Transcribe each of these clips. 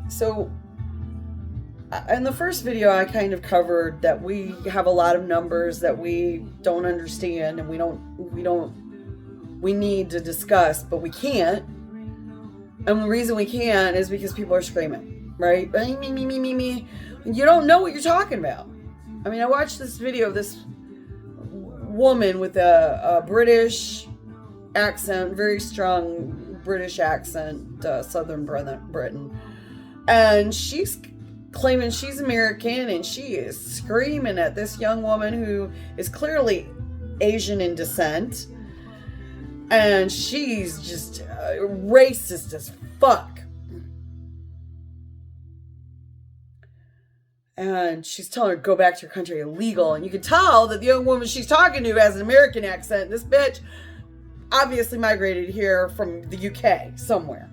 So in the first video, I kind of covered that we have a lot of numbers that we don't understand, and we need to discuss, but we can't. And the reason we can't is because people are screaming, right? Me. You don't know what you're talking about. I mean, I watched this video of this woman with a British accent, very strong British accent, Southern Britain. And she's claiming she's American, and she is screaming at this young woman who is clearly Asian in descent. And she's just racist as fuck. And she's telling her to go back to your country, illegal. And you can tell that the young woman she's talking to has an American accent. This bitch obviously migrated here from the UK somewhere.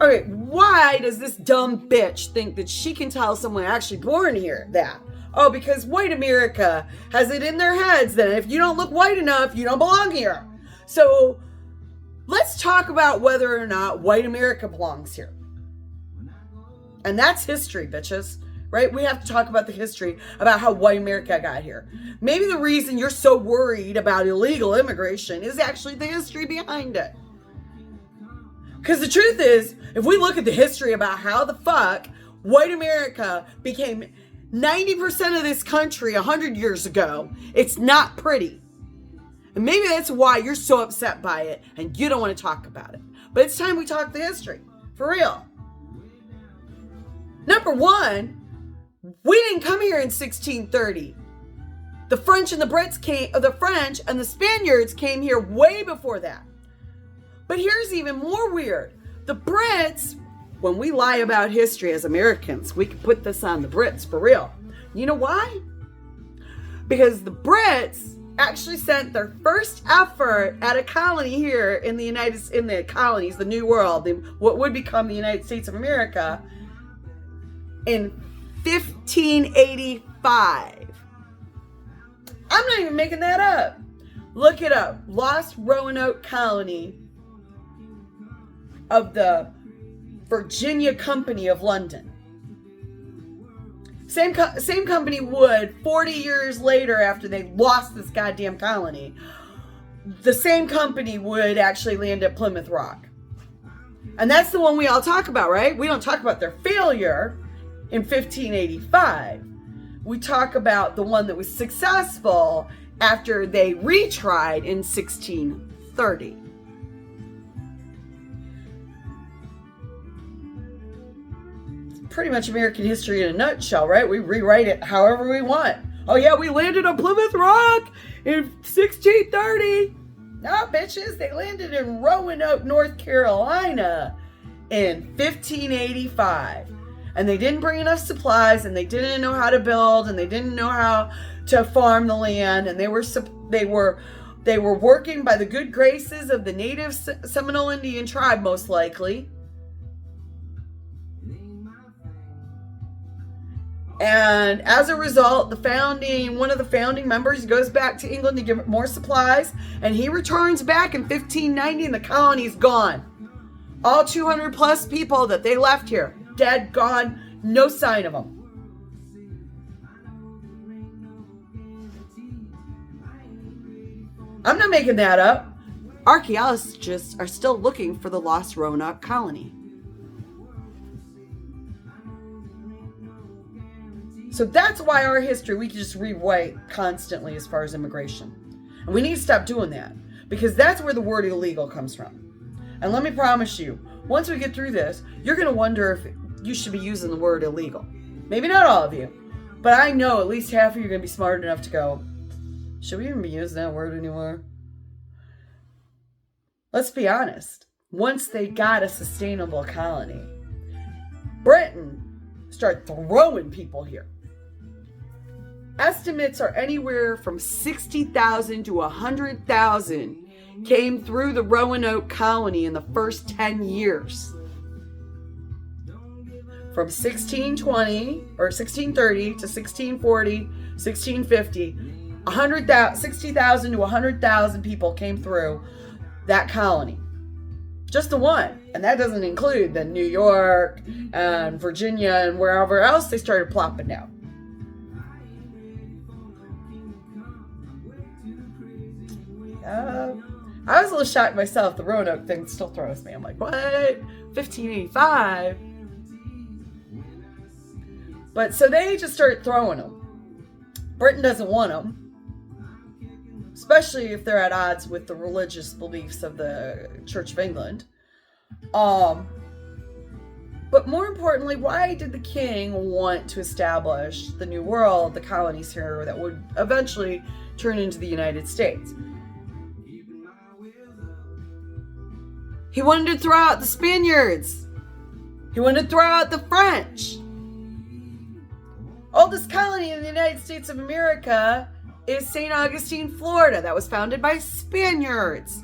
Okay, why does this dumb bitch think that she can tell someone actually born here that? Oh, because white America has it in their heads that if you don't look white enough, you don't belong here. So let's talk about whether or not white America belongs here. And that's history, bitches, right? We have to talk about the history about how white America got here. Maybe the reason you're so worried about illegal immigration is actually the history behind it. Because the truth is, if we look at the history about how the fuck white America became 90% of this country 100 years ago, it's not pretty. And maybe that's why you're so upset by it and you don't want to talk about it. But it's time we talk the history, for real. Number one, we didn't come here in 1630. The French and the Spaniards came here way before that. But here's even more weird. The Brits, when we lie about history as Americans, we can put this on the Brits for real. You know why? Because the Brits actually sent their first effort at a colony here in the colonies, the New World, what would become the United States of America, in 1585. I'm not even making that up. Look it up. Lost Roanoke Colony of the Virginia Company of London. Same company would 40 years later, after they lost this goddamn colony, the same company would actually land at Plymouth Rock. And that's the one we all talk about, right? We don't talk about their failure in 1585. We talk about the one that was successful after they retried in 1630. Pretty much American history in a nutshell, right? We rewrite it however we want. Oh yeah, we landed on Plymouth Rock in 1630. No, bitches, they landed in Roanoke, North Carolina in 1585. And they didn't bring enough supplies, and they didn't know how to build, and they didn't know how to farm the land, and they were working by the good graces of the native Seminole Indian tribe, most likely. And as a result, one of the founding members goes back to England to give more supplies, and he returns back in 1590, and the colony's gone. All 200 plus people that they left here, dead, gone, no sign of them. I'm not making that up. Archaeologists are still looking for the lost Roanoke colony. So that's why our history, we can just rewrite constantly as far as immigration. And we need to stop doing that, because that's where the word illegal comes from. And let me promise you, once we get through this, you're going to wonder if you should be using the word illegal. Maybe not all of you, but I know at least half of you are going to be smart enough to go, should we even be using that word anymore? Let's be honest. Once they got a sustainable colony, Britain started throwing people here. Estimates are anywhere from 60,000 to 100,000 came through the Roanoke colony in the first 10 years. From 1620 or 1630 to 1640, 1650, 60,000 to 100,000 people came through that colony. Just the one. And that doesn't include the New York and Virginia and wherever else they started plopping down. I was a little shocked myself. The Roanoke thing still throws me. I'm like, what? 1585? But so they just started throwing them. Britain doesn't want them, especially if they're at odds with the religious beliefs of the Church of England. But more importantly, why did the king want to establish the New World, the colonies here that would eventually turn into the United States? He wanted to throw out the Spaniards. He wanted to throw out the French. Oldest colony in the United States of America is St. Augustine, Florida. That was founded by Spaniards.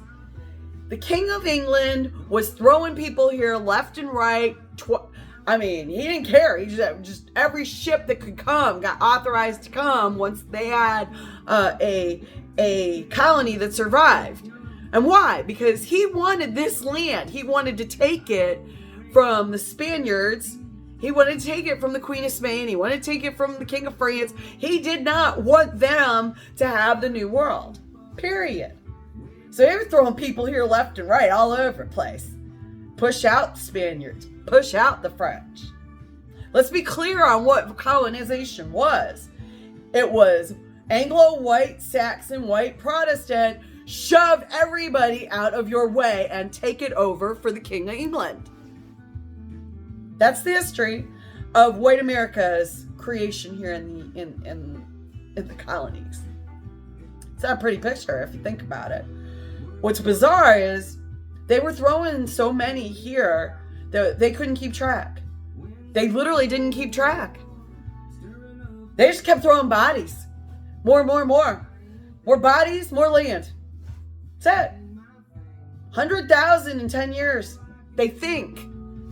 The King of England was throwing people here left and right. He didn't care. He just every ship that could come got authorized to come once they had a colony that survived. And why? Because he wanted this land. He wanted to take it from the Spaniards. He wanted to take it from the Queen of Spain. He wanted to take it from the King of France. He did not want them to have the New World. Period. So they were throwing people here left and right all over the place. Push out the Spaniards. Push out the French. Let's be clear on what colonization was. It was Anglo-white, Saxon, white, Protestant. Shove everybody out of your way and take it over for the King of England. That's the history of white America's creation here in the colonies. It's not a pretty picture if you think about it. What's bizarre is they were throwing so many here that they couldn't keep track. They literally didn't keep track. They just kept throwing bodies. More. More bodies, more land. That's it. 100,000 in 10 years. They think.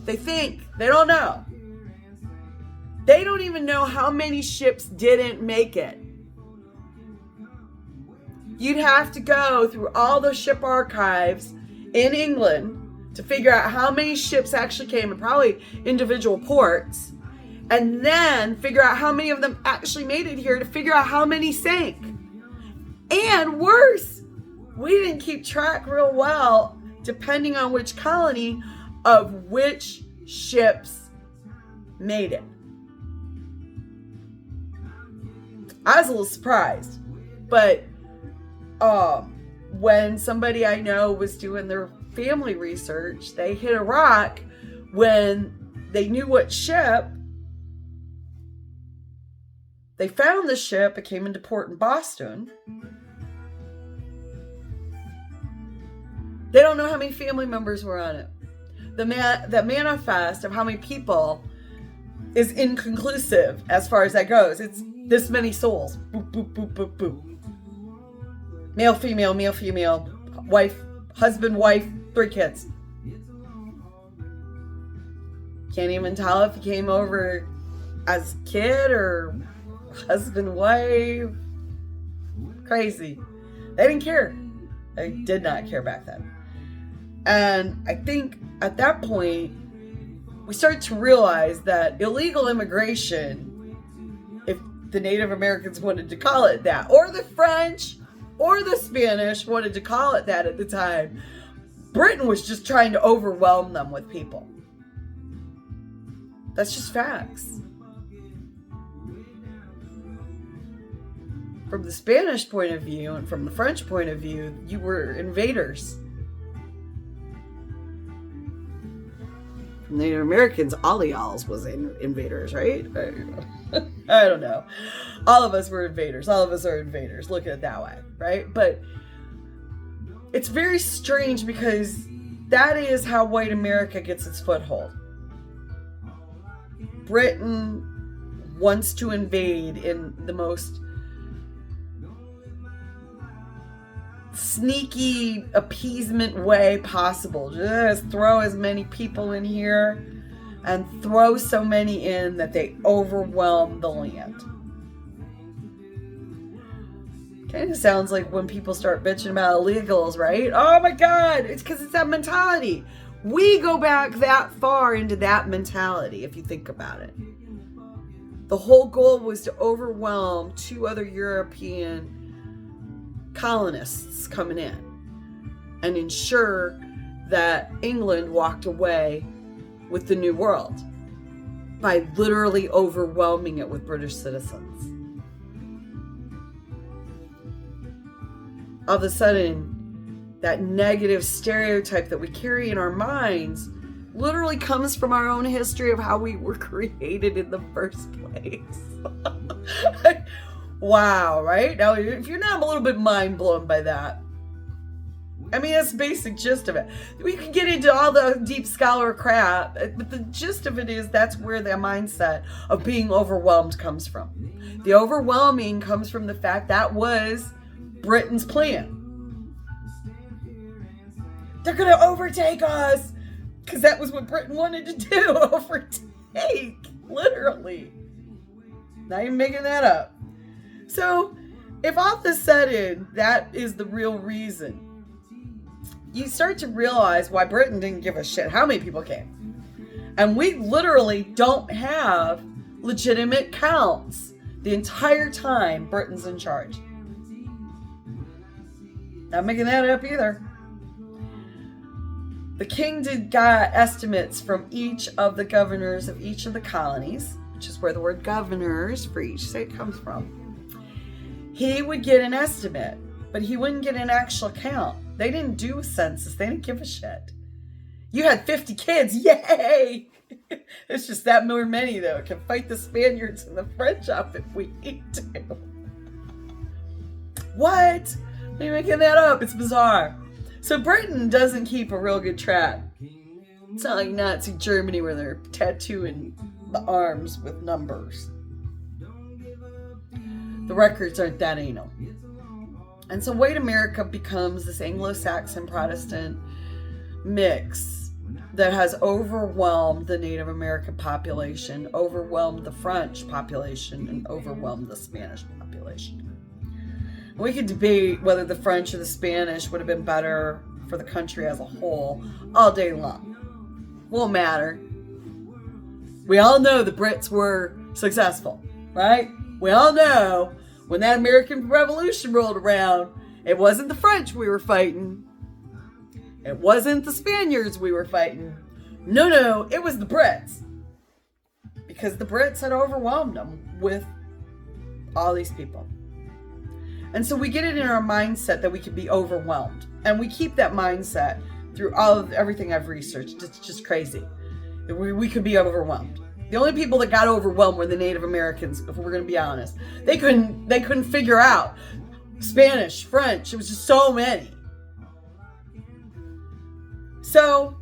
They don't know. They don't even know how many ships didn't make it. You'd have to go through all the ship archives in England to figure out how many ships actually came, and probably individual ports, and then figure out how many of them actually made it here to figure out how many sank. And worse, we didn't keep track real well, depending on which colony, of which ships made it. I was a little surprised, but when somebody I know was doing their family research, they hit a rock when they knew what ship. They found the ship. It came into port in Boston. They don't know how many family members were on it. The manifest of how many people is inconclusive as far as that goes. It's this many souls. Boop, boop, boop, boop, boop. Male, female, wife, husband, wife, 3 kids. Can't even tell if he came over as a kid or husband, wife. Crazy. They didn't care. They did not care back then. And I think at that point, we started to realize that illegal immigration, if the Native Americans wanted to call it that, or the French, or the Spanish wanted to call it that at the time, Britain was just trying to overwhelm them with people. That's just facts. From the Spanish point of view and from the French point of view, you were invaders. From Native Americans, all of y'all's was invaders, right? I don't know. All of us were invaders. All of us are invaders. Look at it that way, right? But it's very strange because that is how white America gets its foothold. Britain wants to invade in the most sneaky appeasement way possible. Just throw as many people in here and throw so many in that they overwhelm the land. Kind of sounds like when people start bitching about illegals, right? Oh my God, it's because it's that mentality. We go back that far into that mentality, if you think about it. The whole goal was to overwhelm 2 other European colonists coming in and ensure that England walked away with the New World by literally overwhelming it with British citizens. All of a sudden, that negative stereotype that we carry in our minds literally comes from our own history of how we were created in the first place. Wow, right? Now, if you're not a little bit mind blown by that, I mean, that's the basic gist of it. We can get into all the deep scholar crap, but the gist of it is that's where the mindset of being overwhelmed comes from. The overwhelming comes from the fact that was Britain's plan. They're going to overtake us because that was what Britain wanted to do. Overtake, literally. Not even making that up. So, if all of a sudden that is the real reason, you start to realize why Britain didn't give a shit how many people came. And we literally don't have legitimate counts the entire time Britain's in charge. Not making that up either. The king got estimates from each of the governors of each of the colonies, which is where the word governors for each state comes from. He would get an estimate, but he wouldn't get an actual count. They didn't do a census. They didn't give a shit. You had 50 kids. Yay! It's just that many, though. Can fight the Spaniards and the French up if we need to. What? Are you making that up? It's bizarre. So Britain doesn't keep a real good track. It's not like Nazi Germany where they're tattooing the arms with numbers. The records aren't that anal. And so White America becomes this Anglo-Saxon Protestant mix that has overwhelmed the Native American population, overwhelmed the French population, and overwhelmed the Spanish population. We could debate whether the French or the Spanish would have been better for the country as a whole all day long. Won't matter. We all know the Brits were successful, right? We all know when that American Revolution rolled around, it wasn't the French we were fighting. It wasn't the Spaniards we were fighting. No, it was the Brits. Because the Brits had overwhelmed them with all these people. And so we get it in our mindset that we can be overwhelmed. And we keep that mindset through everything I've researched. It's just crazy. We could be overwhelmed. The only people that got overwhelmed were the Native Americans, if we're going to be honest. They couldn't figure out Spanish, French. It was just so many. So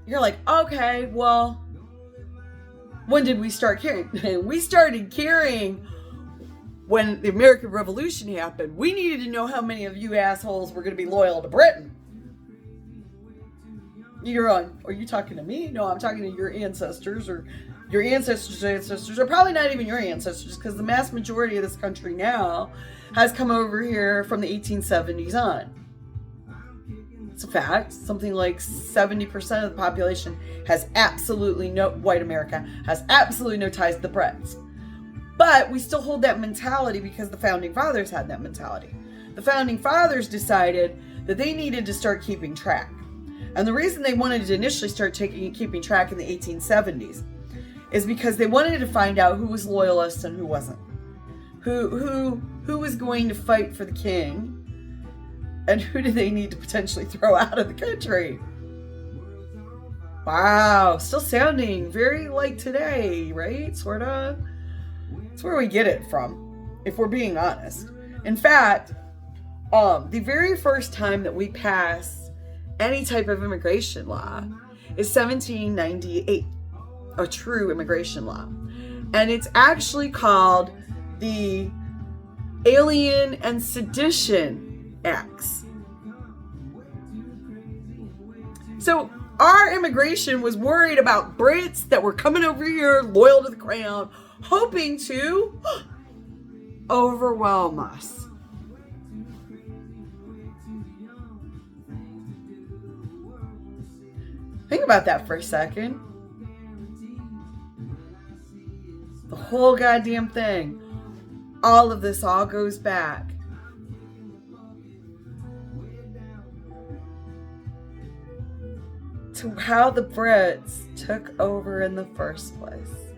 you're like, okay, well, when did we start caring? We started caring when the American Revolution happened. We needed to know how many of you assholes were going to be loyal to Britain. You're on, are you talking to me? No, I'm talking to your ancestors, or your ancestors, or probably not even your ancestors, because the mass majority of this country now has come over here from the 1870s on. It's a fact. Something like 70% of the population has absolutely no, white America has absolutely no ties to the Brits. But we still hold that mentality because the Founding Fathers had that mentality. The Founding Fathers decided that they needed to start keeping track. And the reason they wanted to initially start keeping track in the 1870s is because they wanted to find out who was loyalist and who wasn't. Who was going to fight for the king, and who do they need to potentially throw out of the country? Wow, still sounding very like today, right? Sort of. That's where we get it from, if we're being honest. In fact, the very first time that we passed any type of immigration law is 1798, a true immigration law. And it's actually called the Alien and Sedition Acts. So our immigration was worried about Brits that were coming over here loyal to the crown, hoping to overwhelm us. Think about that for a second. The whole goddamn thing. All of this all goes back to how the Brits took over in the first place.